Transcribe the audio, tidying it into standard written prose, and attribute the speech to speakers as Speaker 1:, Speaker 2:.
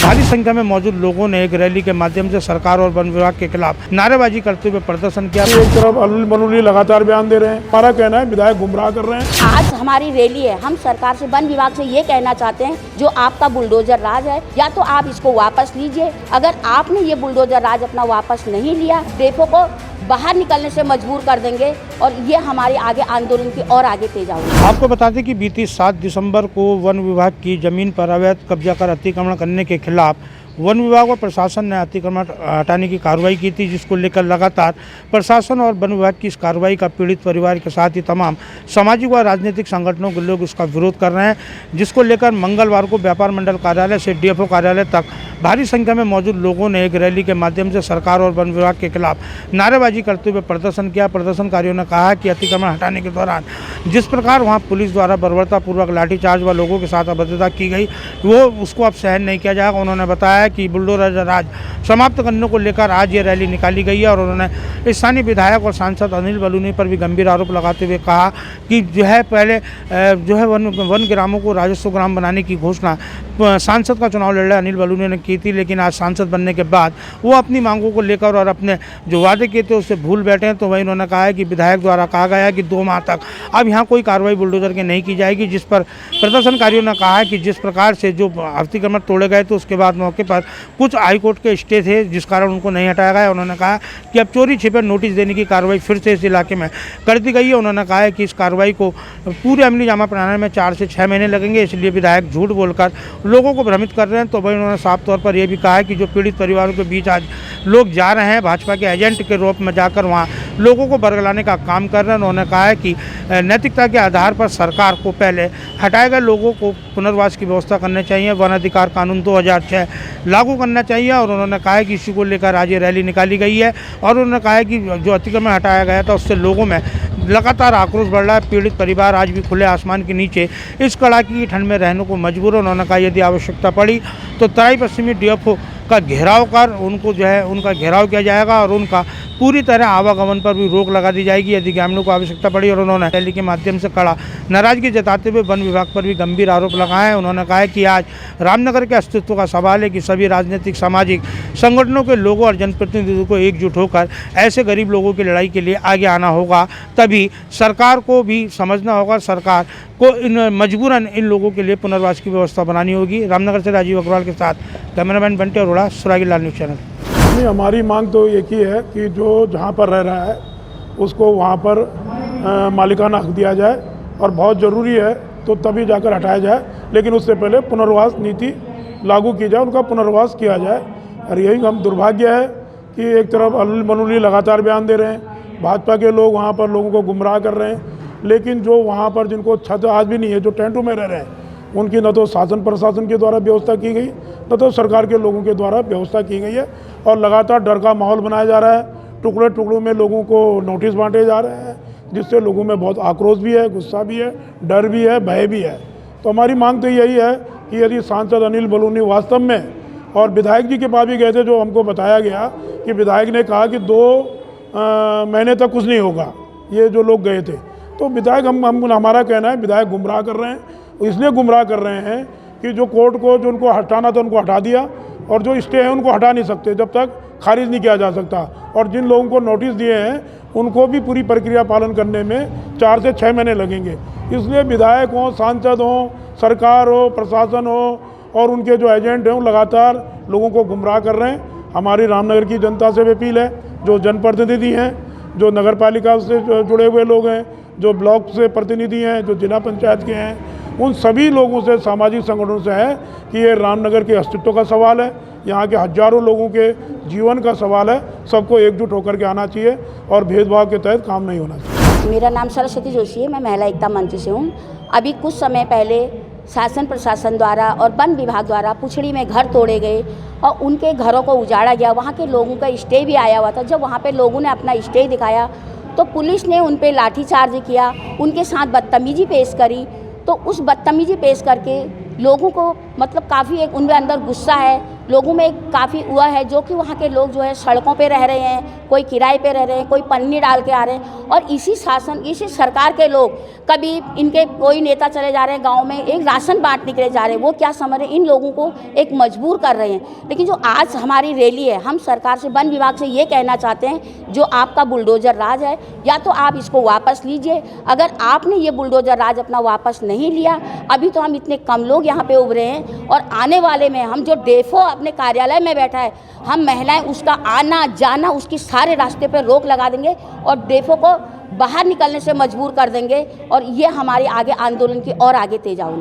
Speaker 1: भारी संख्या में मौजूद लोगों ने एक रैली के माध्यम से सरकार और वन विभाग के खिलाफ नारेबाजी करते हुए प्रदर्शन किया।
Speaker 2: एक तरफ अनिल बलूनी लगातार बयान दे रहे हैं, हमारा कहना है विधायक गुमराह कर रहे हैं।
Speaker 3: आज हमारी रैली है, हम सरकार से, वन विभाग से ये कहना चाहते हैं, जो आपका बुलडोजर राज है, या तो आप इसको वापस लीजिए। अगर आपने ये बुलडोजर राज अपना वापस नहीं लिया, डेपो को बाहर निकलने से मजबूर कर देंगे और ये हमारे आगे आंदोलन की और आगे तेज होगी।
Speaker 1: आपको बता दें कि बीती 7 दिसंबर को वन विभाग की जमीन पर अवैध कब्जा कर अतिक्रमण करने के खिलाफ वन विभाग और प्रशासन ने अतिक्रमण हटाने की कार्रवाई की थी, जिसको लेकर लगातार प्रशासन और वन विभाग की इस कार्रवाई का पीड़ित परिवार के साथ ही तमाम सामाजिक व राजनीतिक संगठनों के लोग इसका विरोध कर रहे हैं, जिसको लेकर मंगलवार को व्यापार मंडल कार्यालय से डीएफओ कार्यालय तक भारी संख्या में मौजूद लोगों ने एक रैली के माध्यम से सरकार और वन विभाग के खिलाफ नारेबाजी करते हुए प्रदर्शन किया। प्रदर्शनकारियों ने कहा कि अतिक्रमण हटाने के दौरान जिस प्रकार वहां पुलिस द्वारा बर्बरतापूर्वक लाठीचार्ज व लोगों के साथ अभद्रता की गई, वो उसको अब सहन नहीं किया जाएगा। उन्होंने बताया कि बुलडोजर राज समाप्त करने को लेकर आज ये रैली निकाली गई है और उन्होंने स्थानीय विधायक और सांसद अनिल बलूनी पर भी गंभीर आरोप लगाते हुए कहा कि जो है पहले जो है वन ग्रामों को राजस्व ग्राम बनाने की घोषणा सांसद का चुनाव लड़ रहे अनिल बलूनी ने की थी, लेकिन आज सांसद बनने के बाद वो अपनी मांगों को लेकर और अपने जो वादे किए थे उससे भूल बैठे हैं। तो वही उन्होंने कहा है कि विधायक द्वारा कहा गया है कि 2 माह तक अब यहाँ कोई कार्रवाई बुलडोजर की नहीं की जाएगी, जिस पर प्रदर्शनकारियों ने कहा है कि जिस प्रकार से जो अतिक्रमण तोड़े गए तो उसके बाद मौके पर कुछ हाईकोर्ट के स्टे थे, जिस कारण उनको नहीं हटाया गया। उन्होंने कहा कि अब चोरी छिपे नोटिस देने की कार्रवाई फिर से इस इलाके में कर दी गई है। उन्होंने कहा है कि इस कार्रवाई को पूरे अमली जामा पहनाने में 4 से 6 महीने लगेंगे, इसलिए विधायक झूठ बोलकर लोगों को भ्रमित कर रहे हैं। तो वही उन्होंने साफ तौर पर यह भी कहा है कि जो पीड़ित परिवारों के बीच आज लोग जा रहे हैं, भाजपा के एजेंट के रूप में जाकर वहाँ लोगों को बरगलाने का काम कर रहे हैं। उन्होंने कहा है कि नैतिकता के आधार पर सरकार को पहले हटाए गए लोगों को पुनर्वास की व्यवस्था करनी चाहिए, वन अधिकार कानून 2006 लागू करना चाहिए। और उन्होंने कहा है कि इसी को लेकर आज ये रैली निकाली गई है और उन्होंने कहा है कि जो अतिक्रमण हटाया गया था उससे लोगों में लगातार आक्रोश बढ़ रहा है। पीड़ित परिवार आज भी खुले आसमान के नीचे इस कड़ाके की ठंड में रहने को मजबूर है। उन्होंने कहा यदि आवश्यकता पड़ी तो तराई पश्चिमी डीएफओ का घेराव कर उनको जो है उनका घेराव किया जाएगा और उनका पूरी तरह आवागमन पर भी रोक लगा दी जाएगी यदि ग्रामीणों को आवश्यकता पड़ी। और उन्होंने रैली के माध्यम से कड़ा नाराजगी जताते हुए वन विभाग पर भी गंभीर आरोप लगाए हैं। उन्होंने कहा है कि आज रामनगर के अस्तित्व का सवाल है कि सभी राजनीतिक सामाजिक संगठनों के लोगों और जनप्रतिनिधियों को एकजुट होकर ऐसे गरीब लोगों की लड़ाई के लिए आगे आना होगा, तभी सरकार को भी समझना होगा, सरकार को मजबूरन इन लोगों के लिए पुनर्वास की व्यवस्था बनानी होगी। रामनगर से राजीव अग्रवाल के साथ कैमरामैन बंटे अरोड़ा, सुरागी लाल न्यूज़ चैनल।
Speaker 2: हमारी मांग तो एक ही है कि जो जहाँ पर रह रहा है उसको वहाँ पर मालिकाना हक दिया जाए और बहुत ज़रूरी है तो तभी जाकर हटाया जाए, लेकिन उससे पहले पुनर्वास नीति लागू की जाए, उनका पुनर्वास किया जाए। और यही हम दुर्भाग्य है कि एक तरफ अनिल बलूनी लगातार बयान दे रहे हैं, भाजपा के लोग वहाँ पर लोगों को गुमराह कर रहे हैं, लेकिन जो वहाँ पर जिनको छत आज भी नहीं है, जो टेंटों में रह रहे हैं, उनकी न तो शासन प्रशासन के द्वारा व्यवस्था की गई, न तो सरकार के लोगों के द्वारा व्यवस्था की गई है। और लगातार डर का माहौल बनाया जा रहा है, टुकड़े टुकड़ों में लोगों को नोटिस बांटे जा रहे हैं, जिससे लोगों में बहुत आक्रोश भी है, गुस्सा भी है, डर भी है, भय भी है। तो हमारी मांग तो यही है कि यदि सांसद अनिल बलूनी वास्तव में, और विधायक जी के पास भी गए थे, जो हमको बताया गया कि विधायक ने कहा कि 2 महीने तक कुछ नहीं होगा, ये जो लोग गए थे। तो विधायक हमारा कहना है विधायक गुमराह कर रहे हैं, इसलिए गुमराह कर रहे हैं कि जो कोर्ट को जो उनको हटाना था उनको हटा दिया, और जो स्टे है उनको हटा नहीं सकते जब तक खारिज नहीं किया जा सकता। और जिन लोगों को नोटिस दिए हैं उनको भी पूरी प्रक्रिया पालन करने में 4 से 6 महीने लगेंगे। इसलिए विधायक हों, सांसद हों, सरकार हो, प्रशासन हो और उनके जो एजेंट हैं वो लगातार लोगों को गुमराह कर रहे हैं। हमारी रामनगर की जनता से भी अपील है, जो जनप्रतिनिधि हैं, जो नगर पालिका से जुड़े हुए लोग हैं, जो ब्लॉक से प्रतिनिधि हैं, जो जिला पंचायत के हैं, उन सभी लोगों से, सामाजिक संगठनों से है कि ये रामनगर के अस्तित्व का सवाल है, यहाँ के हजारों लोगों के जीवन का सवाल है। सबको एकजुट होकर के आना चाहिए और भेदभाव के तहत काम नहीं होना चाहिए।
Speaker 3: मेरा नाम सरस्वती जोशी है, मैं महिला एकता मंच से हूँ। अभी कुछ समय पहले शासन प्रशासन द्वारा और वन विभाग द्वारा पुछड़ी में घर तोड़े गए और उनके घरों को उजाड़ा गया। वहाँ के लोगों का स्टे भी आया हुआ था। जब वहाँ पे लोगों ने अपना स्टे दिखाया तो पुलिस ने उन पे लाठीचार्ज किया, उनके साथ बदतमीजी पेश करी। तो उस बदतमीजी पेश करके लोगों को मतलब काफ़ी एक उनके अंदर गुस्सा है, लोगों में काफ़ी हुआ है, जो कि वहाँ के लोग जो है सड़कों पे रह रहे हैं, कोई किराए पे रह रहे हैं, कोई पन्नी डाल के आ रहे हैं। और इसी सरकार के लोग, कभी इनके कोई नेता चले जा रहे हैं गांव में एक राशन बांटने के लिए जा रहे हैं, वो क्या समझ रहे हैं, इन लोगों को एक मजबूर कर रहे हैं। लेकिन जो आज हमारी रैली है, हम सरकार से, वन विभाग से ये कहना चाहते हैं, जो आपका बुलडोजर राज है, या तो आप इसको वापस लीजिए। अगर आपने ये बुलडोजर राज अपना वापस नहीं लिया, अभी तो हम इतने कम लोग यहाँ पे उभरे हैं, और आने वाले में हम जो डेफो अपने कार्यालय में बैठा है, हम महिलाएं उसका आना जाना, उसकी सारे रास्ते पर रोक लगा देंगे और डेफो को बाहर निकलने से मजबूर कर देंगे। और ये हमारे आगे आंदोलन की और आगे तेज आएगी।